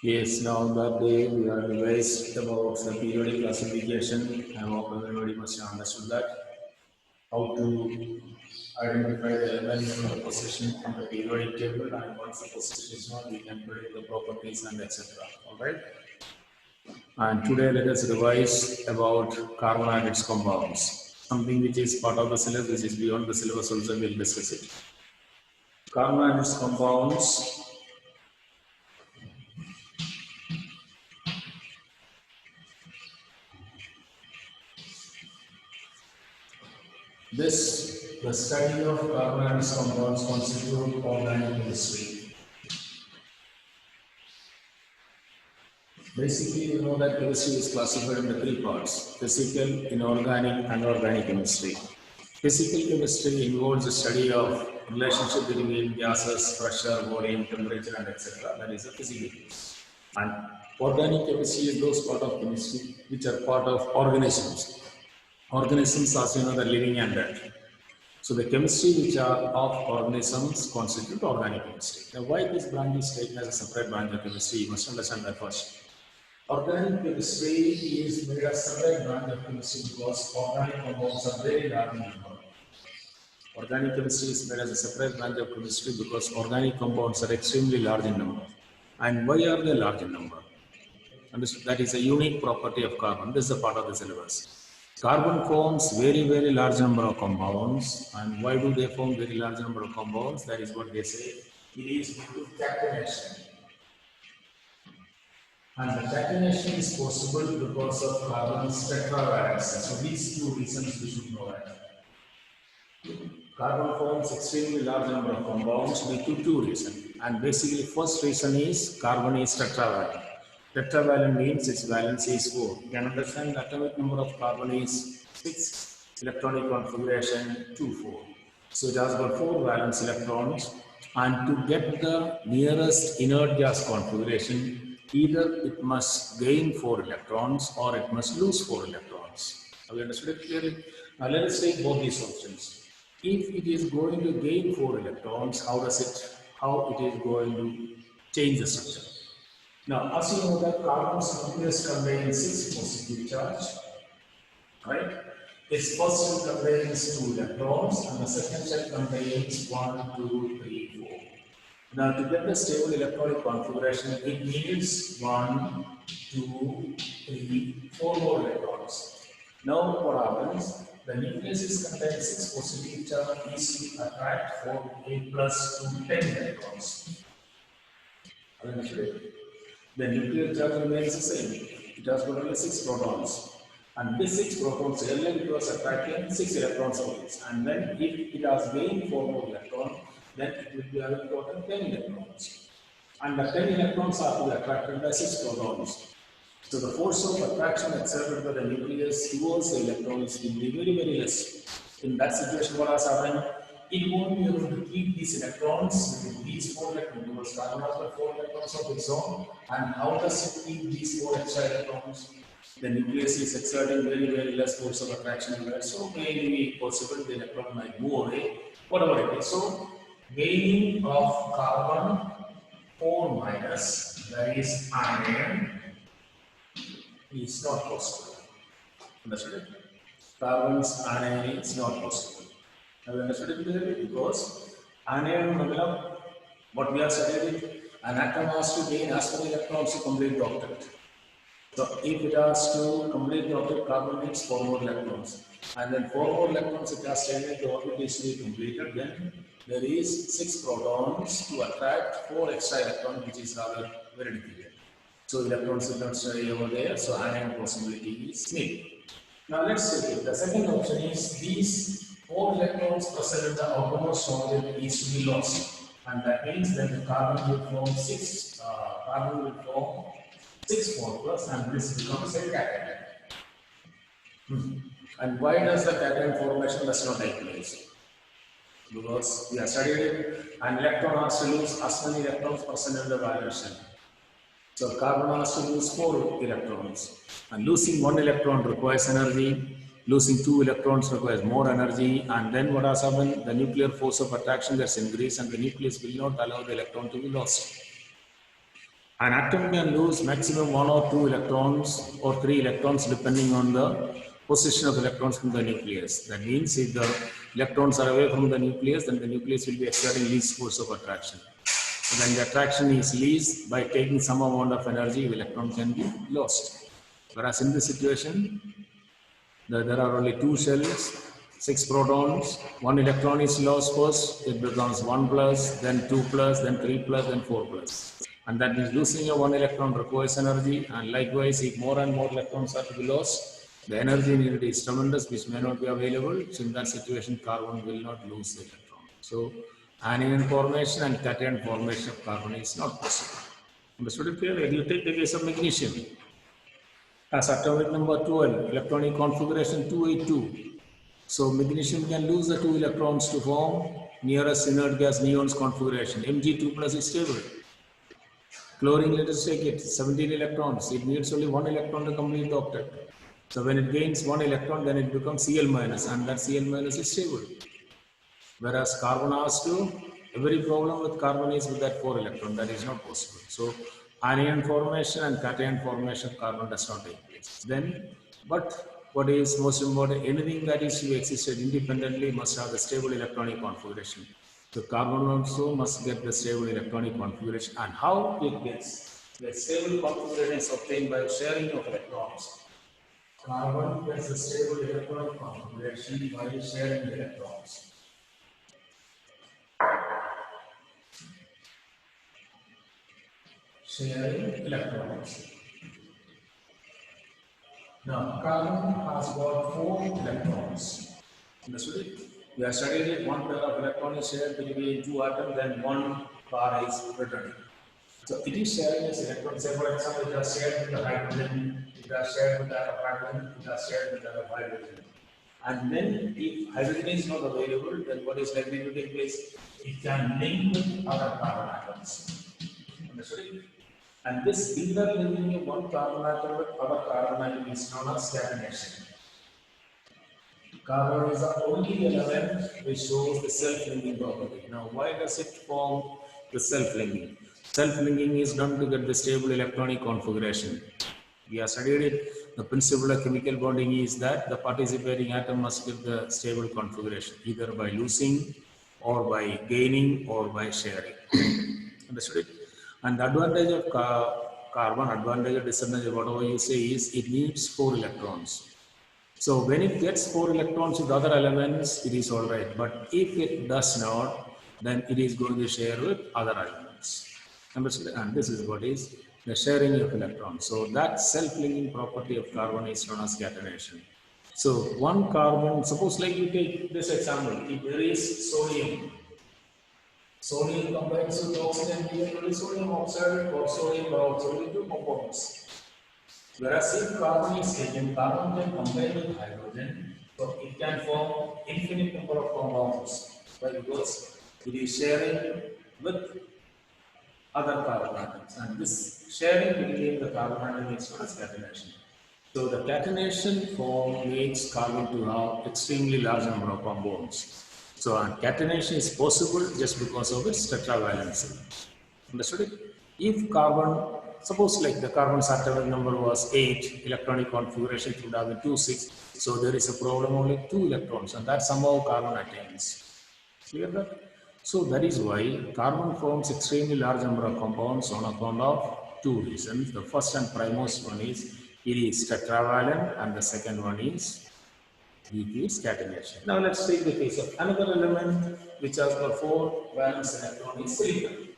Yes, now that day we are revised about the periodic classification. I hope everybody must have understood that. How to identify the element of the position from the periodic table, and once the position is known, we can predict the properties and etc. Alright. And today let us revise about carbon and its compounds. Something which is part of the syllabus, which is beyond the syllabus also, we'll discuss it. Carbon and its compounds. The study of carbon and its compounds constitute organic chemistry. Basically, you know that chemistry is classified into three parts: physical, inorganic, and organic chemistry. Physical chemistry involves the study of relationship between gases, pressure, volume, temperature, and etc. That is a physical chemistry. And organic chemistry is those part of chemistry which are part of organisms. Organisms, as you know, the living and dead. So the chemistry which are of organisms constitute organic chemistry. Now, why this branch is taken as a separate branch of chemistry? You must understand that first. Organic chemistry is made a separate branch of chemistry because organic compounds are very large in number. Organic chemistry is made as a separate branch of chemistry because organic compounds are extremely large in number. And why are they large in number? Understood? That is a unique property of carbon. This is a part of the syllabus. Carbon forms very large number of compounds. And why do they form very large number of compounds? That is what they say. It is due to catenation. And the catenation is possible because of carbon's tetravalence. So these two reasons we should know that. Carbon forms extremely large number of compounds due to two reasons. And basically, first reason is carbon is tetravalent. Tetravalent means its valency is 4. You can understand the atomic number of carbon is 6, electronic configuration 2, 4. So it has got 4 valence electrons, and to get the nearest inert gas configuration, either it must gain 4 electrons or it must lose 4 electrons. Have you understood it clearly? Now let us take both these options. If it is going to gain 4 electrons, how it is going to change the structure? Now, as you know that carbon's nucleus contains 6 positive charge, right? Its first shell contains 2 electrons and the second shell contains 1, 2, 3, 4. Now, to get the stable electronic configuration, it needs 1, 2, 3, 4 more electrons. Now, what happens? The nucleus is contains 6 positive charge easily attract 4, 8 plus 2, 10 electrons. The nuclear charge remains the same. It has got only 6 protons. And these 6 protons, earlier it was attracting 6 electrons of it. And then if it has gained 4 more electrons, then it will be having total 10 electrons. And the 10 electrons are to be attracted by 6 protons. So the force of attraction exerted by the nucleus towards the electrons will be very less. In that situation, what has happened? It won't be able to keep these electrons with these 4 electrons because carbon has got 4 electrons of its own. And how does it keep these 4 extra electrons? The nucleus is exerting very less force of attraction in that. So maybe possible the electron might move away, whatever it is. So gaining of carbon 4 minus, that is anion, is not possible. Understood? Carbon's anion is not possible. Have you understood it clearly? Because anion, what we are studying, an atom has to gain as many electrons to complete the octet. So if it has to complete the octet, carbon needs 4 more electrons. And then 4 more electrons it has taken, the orbit is to be completed. Then there is 6 protons to attract 4 extra electrons, which is rather very difficult. So electrons will not stay over there, so anion possibility is nil. Now let's take it. The second option is these 4 electrons present in the outermost object is to be lost. And that means that the carbon will form 6 4 plus, and this becomes a cation. And why does the cation formation does not take place? Because we are studying it, an electron has to lose as many electrons present in the valence shell. So carbon has to lose 4 electrons, and losing 1 electron requires energy. Losing 2 electrons requires more energy, and then what has happened? The nuclear force of attraction gets increased, and the nucleus will not allow the electron to be lost. An atom can lose maximum 1 or 2 electrons or 3 electrons depending on the position of electrons from the nucleus. That means if the electrons are away from the nucleus, then the nucleus will be exerting least force of attraction. When the attraction is least, by taking some amount of energy, the electron can be lost. Whereas in this situation, there are only 2 shells, 6 protons, 1 electron is lost first, it becomes 1 plus, then 2 plus, then 3 plus, then 4 plus. And that means losing a 1 electron requires energy, and likewise, if more and more electrons are to be lost, the energy needed is tremendous, which may not be available. So in that situation, carbon will not lose the electron. So anion formation and cation formation of carbon is not possible. Understood it clearly? You take the case of magnesium. As atomic number 12, electronic configuration 282. So magnesium can lose the 2 electrons to form nearest inert gas neons configuration. Mg2 plus is stable. Chlorine, let us take it, 17 electrons. It needs only 1 electron to complete the octet. So when it gains 1 electron, then it becomes Cl minus, and that Cl minus is stable. Whereas carbon has to, every problem with carbon is with that 4 electron, that is not possible. So anion formation and cation formation of carbon does not take place. Then, but what is most important, anything that is to exist independently must have the stable electronic configuration. So carbon also must get the stable electronic configuration. And how it gets? The stable configuration is obtained by sharing of electrons. Carbon gets the stable electronic configuration by sharing electrons. Sharing electrons. Now, carbon has got 4 electrons. Understood it? We have studied it. One pair of electrons is shared between 2 atoms, then one bar is returning. So it is sharing its electrons. Say, for example, it has shared with the hydrogen, it has shared with that of hydrogen, it has shared with that of hydrogen. And then, if hydrogen is not available, then what is likely to take place? It can link with other carbon atoms. Understood it? And this interlinking of one carbon atom with other carbon atom is known as catenation. Carbon is the only element which shows the self-linking property. Now, why does it form the self-linking? Self-linking is done to get the stable electronic configuration. We have studied it. The principle of chemical bonding is that the participating atom must get the stable configuration, either by losing or by gaining or by sharing. Understood it? And the advantage of carbon, advantage or disadvantage, whatever you say, is it needs 4 electrons. So when it gets 4 electrons with other elements, it is all right. But if it does not, then it is going to share with other elements. Understood? And this is what is the sharing of electrons. So that self-linking property of carbon is known as catenation. So one carbon, suppose like you take this example, if there is sodium, sodium combines with oxygen, we get sodium oxide or sodium peroxide into compounds. Whereas if carbon is taken, carbon can combine with hydrogen, so it can form infinite number of compounds. Why? Because it is sharing with other carbon atoms, and this sharing between the carbon atom is known as catenation. So the catenation form makes carbon to have extremely large number of compounds. So catenation is possible just because of its tetravalency. Understood it? If carbon, suppose like the carbon's atomic number was 8, electronic configuration would have been 2, 6. So there is a problem only 2 electrons, and that somehow carbon attains. Clear that? So that is why carbon forms extremely large number of compounds on account of 2 reasons. The first and primemost one is it is tetravalent, and the second one is due to its catenation. Now let's take the case of another element which has got 4 valence electrons is silicon.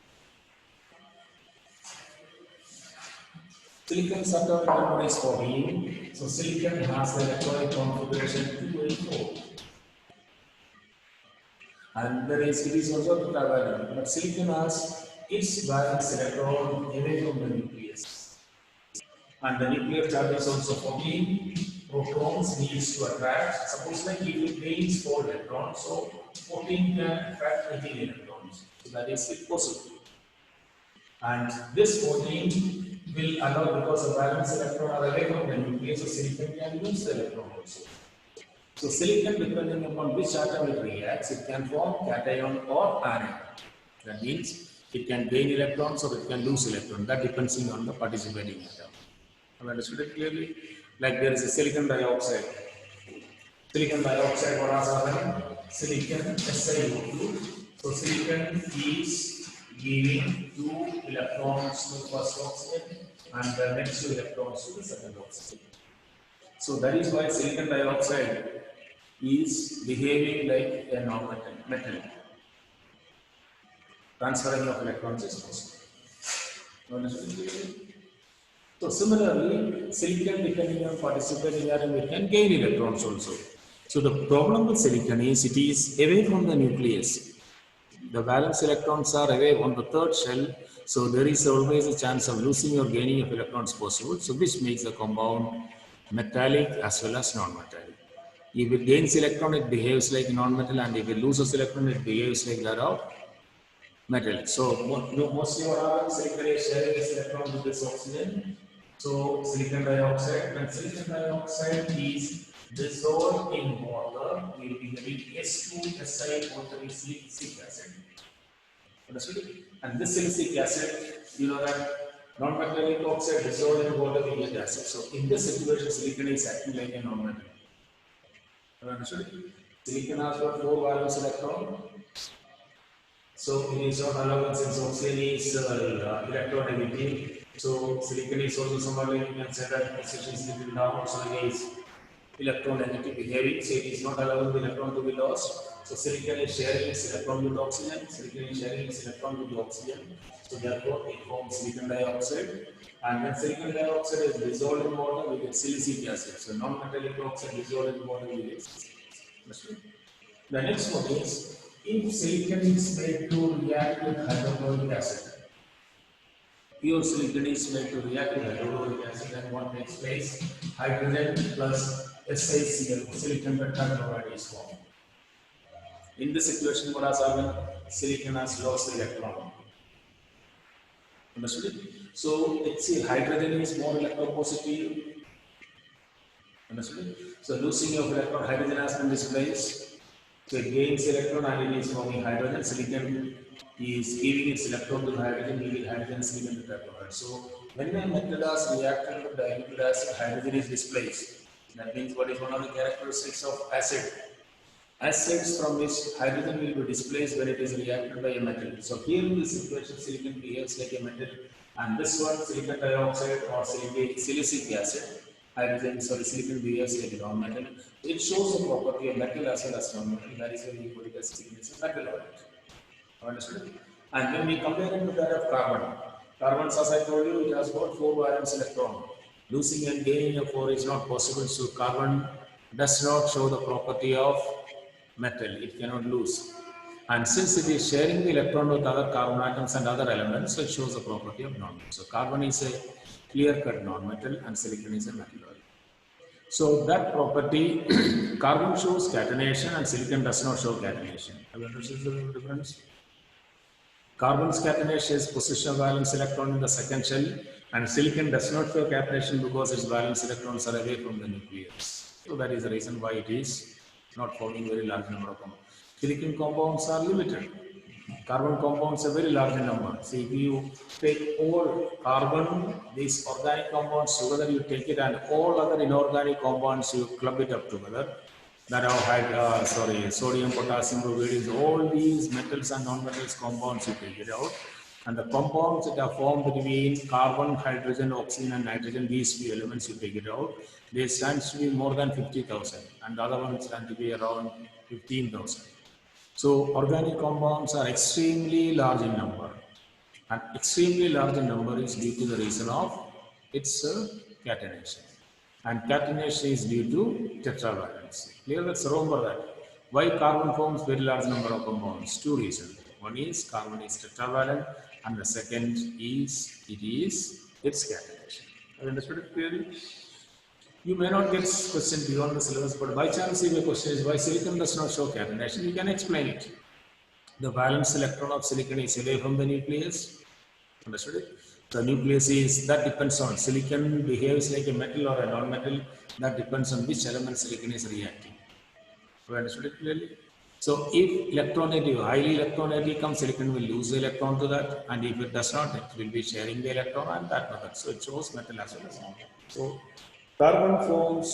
Silicon's atomic number is 14. So silicon has the electronic configuration 284. And there is, it is also tetravalent, but silicon has its valence electron away from the nucleus. And the nuclear charge is also 14 protons needs to attract. Suppose like if it gains 4 electrons, so 14 can attract 18 electrons. So that is possible. And this 14 will allow, because the valence electron are away from the nucleus, so silicon can lose the electron also. So silicon, depending upon which atom it reacts, it can form cation or anion. That means It can gain electrons or it can lose electrons. That depends on the participating atom. Have you understood it clearly? Like there is a silicon dioxide. Silicon dioxide, what is happening? Silicon SiO2. So silicon is giving 2 electrons to first oxygen and the next 2 electrons to the second oxygen. So that is why silicon dioxide is behaving like a non-metal metal. Transferring of electrons is possible. So similarly, silicon depending on participating atom, it can gain electrons also. So the problem with silicon is it is away from the nucleus. The valence electrons are away on the third shell, so there is always a chance of losing or gaining of electrons possible. So which makes the compound metallic as well as non-metallic. If it gains electron, it behaves like non-metal, and if it loses electron, it behaves like that of metal. So mostly what happens, silicon is sharing this electron with this oxygen. So silicon dioxide, when silicon dioxide is dissolved in water, we will be having S2Si silicic acid. Understood? And this silicic acid, you know that non-metallic oxide dissolved in water, we get acid. So in this situation, silicon is acting like a non-metal. Understood? Silicon has got 4 valence electron. So it is not allowed since oxygen is electronegative. So silicon is also somewhat like you can say that position is little down, so it is electronegative behaving. So it is not allowing the electron to be lost. So silicon is sharing its electron with oxygen. Silicon is sharing its electron with the oxygen. So therefore it forms silicon dioxide. And when silicon dioxide is dissolved in water, we get silicic acid. So non-metallic oxide dissolved in water, we get silicic acid. The next one is, if silicon is made to react with hydrochloric acid, pure silicon is made to react with hydrochloric acid, then what takes place? Hydrogen plus SiCl, silicon tetrachloride is formed. In this situation, what has happened? Silicon has lost the electron. Understood? So HCl, hydrogen is more electropositive. Understood? So losing of electron, hydrogen has been displaced. So it gains electron and it is forming hydrogen. Silicon is giving its electron to hydrogen, giving hydrogen silicon tetrachloride. So when a metal has reacted with diluted acid, hydrogen is displaced. That means what is one of the characteristics of acid? Acids from which hydrogen will be displaced when it is reacted by a metal. So here in this situation, silicon behaves like a metal, and this one, silicon dioxide or silicic acid, silicon behaves like a non-metal. It shows the property of metal as well as non-metal. That is why we put it as silicon metal oil. Understood? And when we compare it with that of carbon, carbon, as I told you, it has got 4 valence electron. Losing and gaining of 4 is not possible. So carbon does not show the property of metal, it cannot lose. And since it is sharing the electron with other carbon atoms and other elements, so it shows the property of non-metal. So carbon is a clear-cut non-metal and silicon is a metal oil. So that property, carbon shows catenation and silicon does not show catenation. Have you understood the difference? Carbon's catenation is position of valence electron in the second shell, and silicon does not show catenation because its valence electrons are away from the nucleus. So that is the reason why it is not forming very large number of compounds. Silicon compounds are limited. Carbon compounds are very large in number. See, if you take all carbon, these organic compounds together, you take it, and all other inorganic compounds, you club it up together. That have sodium, potassium, bromide, all these metals and non-metals compounds, you take it out. And the compounds that are formed between carbon, hydrogen, oxygen, and nitrogen, these few elements, you take it out. They stand to be more than 50,000, and the other ones stand to be around 15,000. So organic compounds are extremely large in number, and extremely large in number is due to the reason of its catenation, and catenation is due to tetravalency. Clear? Let's remember that. Why carbon forms very large number of compounds? 2 reasons. One is carbon is tetravalent, and the second is its catenation. Have you understood it clearly? You may not get question beyond the syllabus, but by chance if a question is why silicon does not show catenation, you can explain it. The valence electron of silicon is away from the nucleus. Understood it? The nucleus is, that depends on, silicon behaves like a metal or a non-metal, that depends on which element silicon is reacting. Have you understood it clearly? So if electronegative, highly electronegative comes, silicon will lose the electron to that, and if it does not, it will be sharing the electron and that method. So it shows metal as well as non-metal. So carbon forms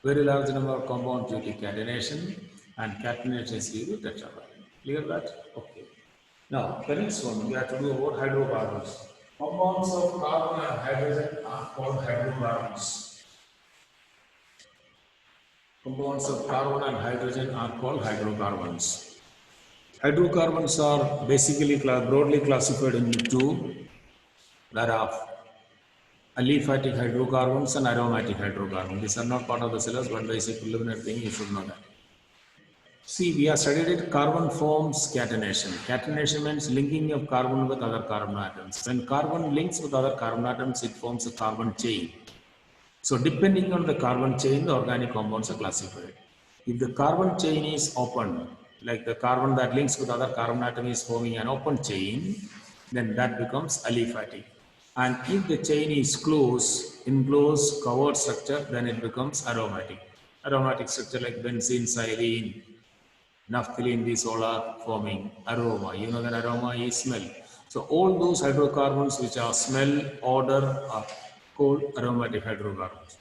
very large number of compounds due to catenation, and catenation is due to tetrahedral. Clear that? Okay. Now the next one we have to do about hydrocarbons. Compounds of carbon and hydrogen are called hydrocarbons. Compounds of carbon and hydrogen are called hydrocarbons. Hydrocarbons are basically broadly classified into two, thereof aliphatic hydrocarbons and aromatic hydrocarbons. These are not part of the syllabus, but there is a preliminary thing you should know that. See, we have studied it, carbon forms catenation. Catenation means linking of carbon with other carbon atoms. When carbon links with other carbon atoms, it forms a carbon chain. So depending on the carbon chain, the organic compounds are classified. If the carbon chain is open, like the carbon that links with other carbon atom is forming an open chain, then that becomes aliphatic. And if the chain is closed, enclosed, covered structure, then it becomes aromatic. Aromatic structure like benzene, styrene, naphthalene, these all are forming aroma. You know that aroma is smell. So all those hydrocarbons which are smell, odor are called aromatic hydrocarbons.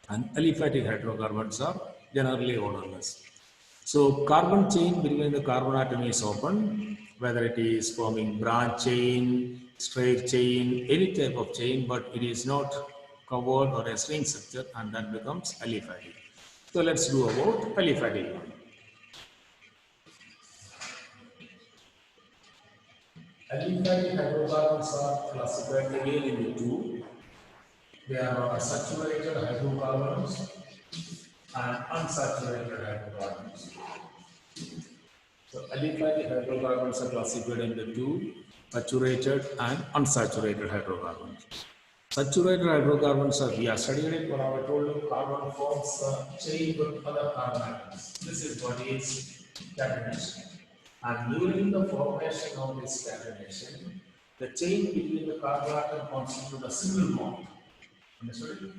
And aliphatic hydrocarbons are generally odorless. So carbon chain between the carbon atom is open, whether it is forming branch chain, straight chain, any type of chain, but it is not covered or a string structure, and that becomes aliphatic. So let's do about aliphatic one. Aliphatic hydrocarbons are classified again into two. They are saturated hydrocarbons and unsaturated hydrocarbons. So aliphatic hydrocarbons are classified into two, saturated and unsaturated hydrocarbons. Saturated hydrocarbons are, we are studying it when I told you carbon forms a chain with other carbon atoms. This is what is catenation. And during the formation of this catenation, the chain between the carbon atom constitutes a single bond. Understood?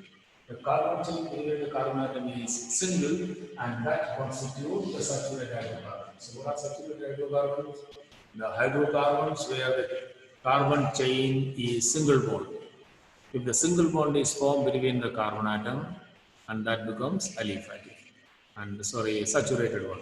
The carbon chain between the carbon atom is single, and that constitutes the saturated hydrocarbons. So what are saturated hydrocarbons? The hydrocarbons where the carbon chain is single bond. If the single bond is formed between the carbon atom, and that becomes aliphatic, and saturated one.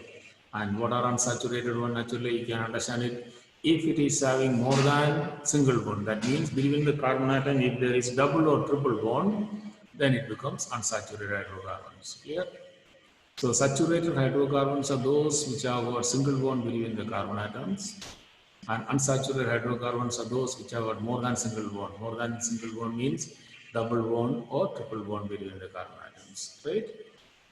And what are unsaturated one? Naturally, you can understand it. If it is having more than single bond, that means between the carbon atom, if there is double or triple bond, then it becomes unsaturated hydrocarbons. Clear? So saturated hydrocarbons are those which have got single bond between the carbon atoms, and unsaturated hydrocarbons are those which have got more than single bond. More than single bond means double bond or triple bond between the carbon atoms. Right?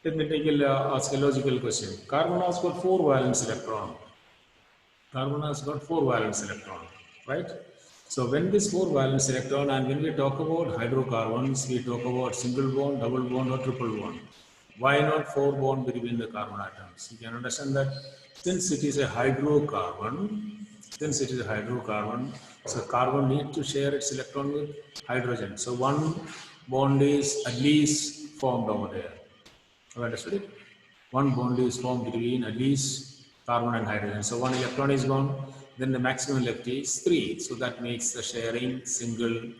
Let me ask a logical question. Carbon has got 4 valence electron. Carbon has got 4 valence electron, right? So when this 4 valence electron, and when we talk about hydrocarbons, we talk about single bond, double bond, or triple bond. Why not 4 bond between the carbon atoms? You can understand that since it is a hydrocarbon, so carbon needs to share its electron with hydrogen. So one bond is at least formed over there. Have you understood it? One bond is formed between at least carbon and hydrogen. So one electron is gone, then the maximum left is 3. So that makes the sharing single,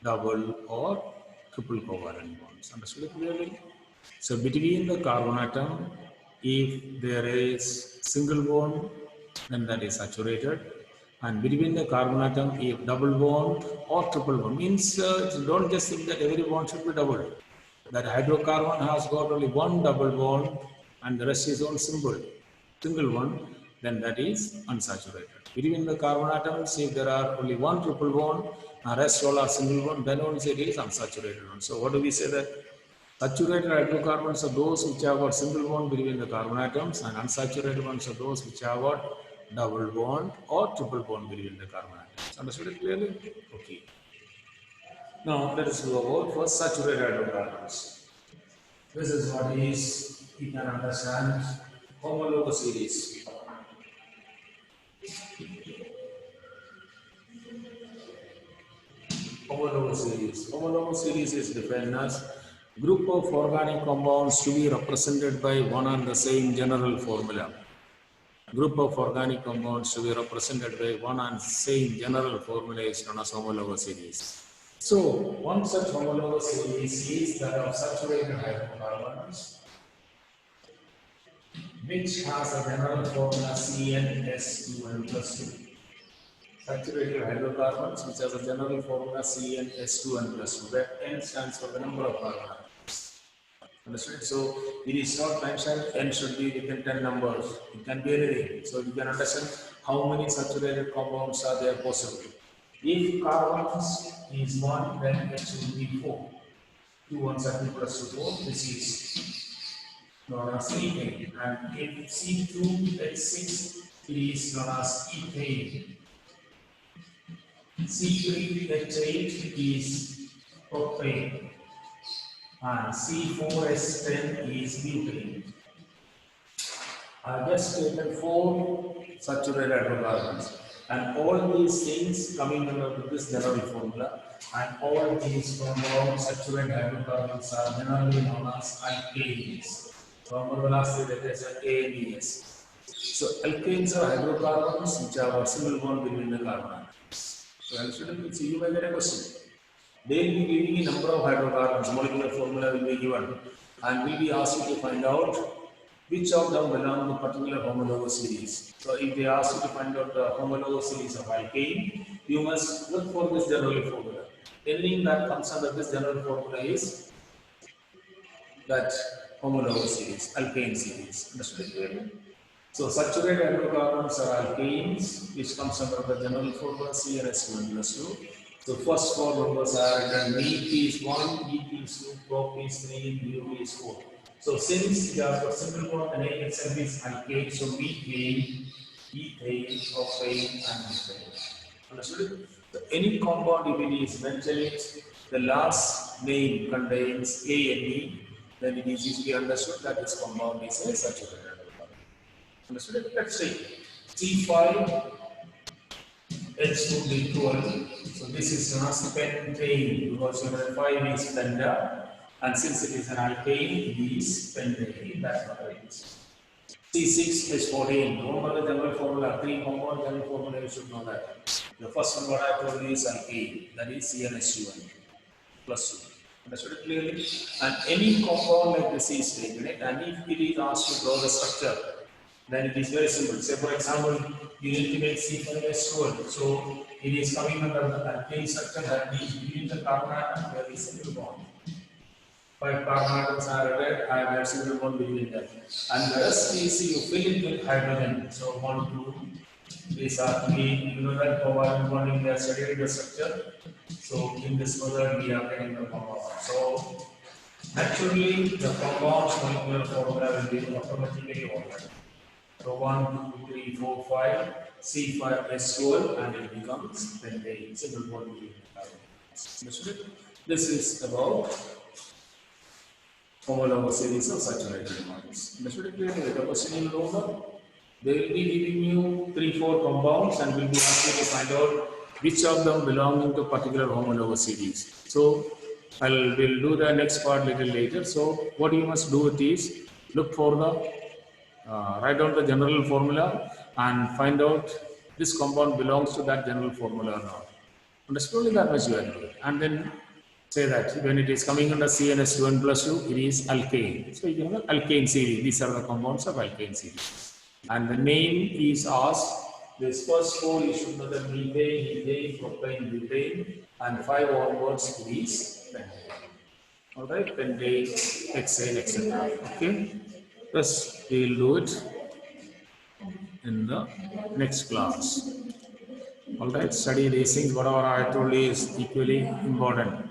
double, or triple covalent bonds. Understood it clearly? So between the carbon atom, if there is single bond, then that is saturated. And between the carbon atom, if double bond or triple bond, means don't just think that every bond should be double. That hydrocarbon has got only one double bond and the rest is on single one, then that is unsaturated. Between the carbon atoms, if there are only one triple bond and rest all are single bond, then only it is unsaturated one. So what do we say that? Saturated hydrocarbons are those which have got single bond between the carbon atoms, and unsaturated ones are those which have got double bond or triple bond between the carbon atoms. Understood it clearly? Okay. Now let us go about first saturated hydrocarbons. This is what is, you can understand, homologous series. Homologous series. Homologous series is defined as Group of organic compounds to be represented by one and the same general formula. Group of organic compounds to be represented by one and same general formula is known as homologous series. So, one such homologous series is that of saturated hydrocarbons, which has a general formula CnS2n plus 2. Saturated hydrocarbons, which has a general formula CnS2n plus 2. That N stands for the number of carbon atoms. Understood? So, it is not mentioned N should be within 10 numbers. It can be anything. So, you can understand how many saturated compounds are there possible. If carbons is 1, then it should be 4. 2 1s are 2 plus 2 4. This is known as ethane. And if C2H6, it is known as ethane. C3H8 is propane. And C4H10 is butane. I just taken 4 saturated hydrocarbons, and all these things coming under this general formula, and all these compound saturated hydrocarbons are generally known as alkanes. Remember the last 3 letters are A and E S. So alkanes are hydrocarbons which are single bond between the carbon atoms. So students, you may get a question. They will be giving a number of hydrocarbons, molecular formula will be given, and will be asked you to find out which of them belong to particular homologous series. So if they ask you to find out the homologous series of alkane, you must look for this general formula. Anything that comes under this general formula is that homologous series, alkane series. Understood clearly? So saturated hydrocarbons are alkanes, which comes under the general formula CnS2n plus 2. So first 4 numbers are written: MEP is 1, EP is 2, Prop is 3, BUP is 4. So since it has got single bond, the name itself is alkane, so methane, ethane, propane, and butane. Understood? So any compound, if it is mentioned, the last name contains A and E, then it is easily understood that this compound is a saturated hydrocarbon. Understood? Let's see. C5 H2D12. So this is known as pentane because unit 5 is penta, and since it is an alkane, it is pentane. That's what it is. C6H14. Remember the general formula, 3 compound general formula, you should know that. The first one what I told you is alkane, that is CnS2n plus 2. Understood it clearly? And any compound like this is taken, and if it is asked to draw the structure, then it is very simple. Say for example, you need to make C5H12. So it is coming under the alkane structure that means between the carbon atom there is a single bond. 5 carbon atoms are added, I have a single bond between them. And the rest is you fill it with hydrogen. So 1, 2, these are 3, you know that covalent bonding, they are studying the structure. So in this method we are getting the compound. So naturally the compound's molecular formula will be automatically ordered. So 1, 2, 3, 4, 5, C5H12, and it becomes pentane, single bond between the carbon. This is about homologous series of saturated bonds. Understood it clearly? The question in order, they will be giving you 3, 4 compounds and will be asking you to find out which of them belong to particular homologous series. So we'll do the next part little later. So what you must do is look for the write down the general formula and find out this compound belongs to that general formula or not. Understood? Only that much you have to do. And then say that when it is coming under CnS2n plus 2, it is alkane. So you can have alkane series. These are the compounds of alkane series. And the name is asked. This first 4 you should know that methane, ethane, propane, butane, and 5 onwards it is pentane. Alright, pentane, hexane, etc. Okay. Yes, we will do it in the next class. Alright, study these things, whatever I told you is equally important.